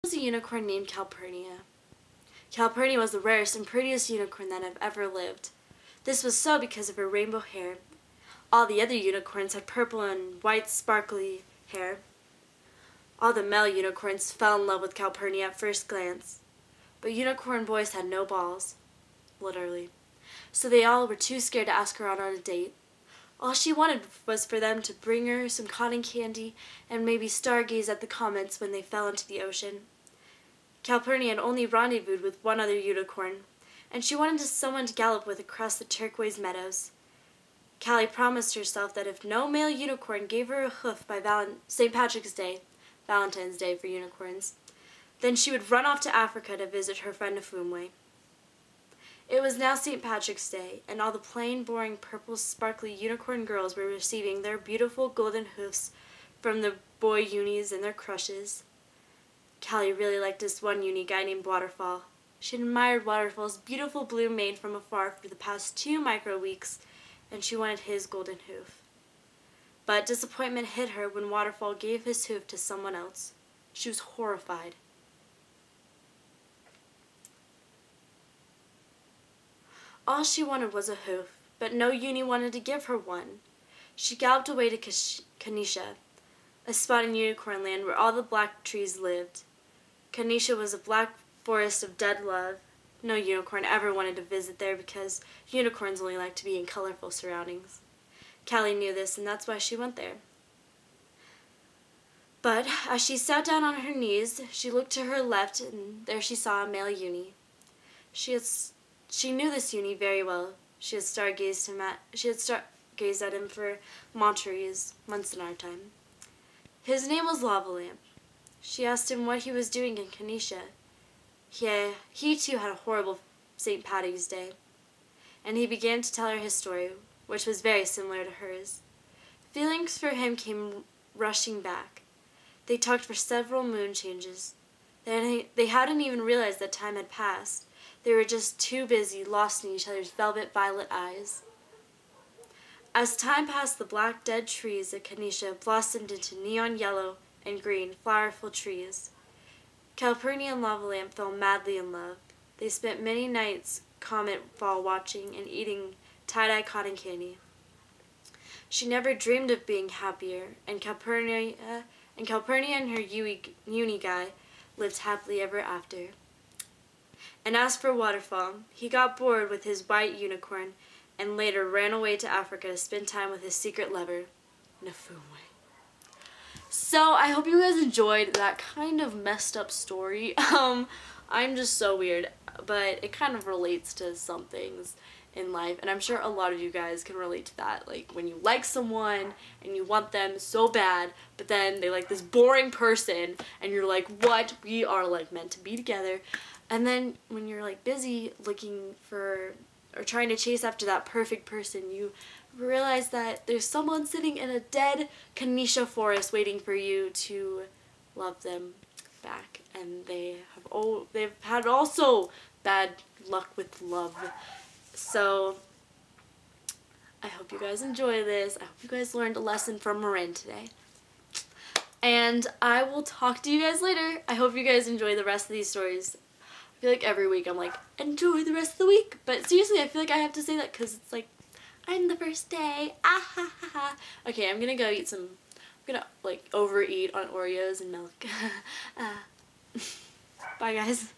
Was a unicorn named Calpurnia. Calpurnia was the rarest and prettiest unicorn that have ever lived. This was so because of her rainbow hair. All the other unicorns had purple and white sparkly hair. All the male unicorns fell in love with Calpurnia at first glance. But unicorn boys had no balls. Literally. So they all were too scared to ask her out on a date. All she wanted was for them to bring her some cotton candy and maybe stargaze at the comets when they fell into the ocean. Calpurnia had only rendezvoused with one other unicorn, and she wanted someone to gallop with across the turquoise meadows. Callie promised herself that if no male unicorn gave her a hoof by St. Patrick's Day, Valentine's Day for unicorns, then she would run off to Africa to visit her friend Afumwe. It was now St. Patrick's Day, and all the plain, boring, purple, sparkly unicorn girls were receiving their beautiful golden hoofs from the boy unis and their crushes. Callie really liked this one uni guy named Waterfall. She admired Waterfall's beautiful bloom made from afar for the past 2 micro weeks, and she wanted his golden hoof. But disappointment hit her when Waterfall gave his hoof to someone else. She was horrified. All she wanted was a hoof, but no uni wanted to give her one. She galloped away to Kanisha, a spot in unicorn land where all the black trees lived. Kanisha was a black forest of dead love. No unicorn ever wanted to visit there because unicorns only like to be in colorful surroundings. Callie knew this, and that's why she went there. But as she sat down on her knees, she looked to her left, and there she saw a male uni. She knew this uni very well. She had stargazed at him for months in our time. His name was Lava Lamp. She asked him what he was doing in Kanisha. He too had a horrible St. Patty's Day, and he began to tell her his story, which was very similar to hers. Feelings for him came rushing back. They talked for several moon changes. They hadn't even realized that time had passed. They were just too busy, lost in each other's velvet violet eyes. As time passed, the black dead trees of Kanisha blossomed into neon yellow and green, flowerful trees. Calpurnia and Lava Lamp fell madly in love. They spent many nights comet fall watching and eating tie-dye cotton candy. She never dreamed of being happier, and Calpurnia and her uni guy lived happily ever after. And as for Waterfall, he got bored with his white unicorn and later ran away to Africa to spend time with his secret lover, Nafumwe. So I hope you guys enjoyed that kind of messed up story. I'm just so weird, but it kind of relates to some things in life, and I'm sure a lot of you guys can relate to that. Like when you like someone and you want them so bad, but then they like this boring person and you're like, what? We are like meant to be together. And then when you're like busy looking for or trying to chase after that perfect person, you realize that there's someone sitting in a dead Kanisha forest waiting for you to love them back. And they've had also bad luck with love. So I hope you guys enjoy this. I hope you guys learned a lesson from Marin today. And I will talk to you guys later. I hope you guys enjoy the rest of these stories. I feel like every week I'm like, enjoy the rest of the week. But seriously, I feel like I have to say that because it's like, I'm the first day. Ah ha ha ha. Okay, I'm gonna go eat some, I'm gonna like overeat on Oreos and milk. Bye guys.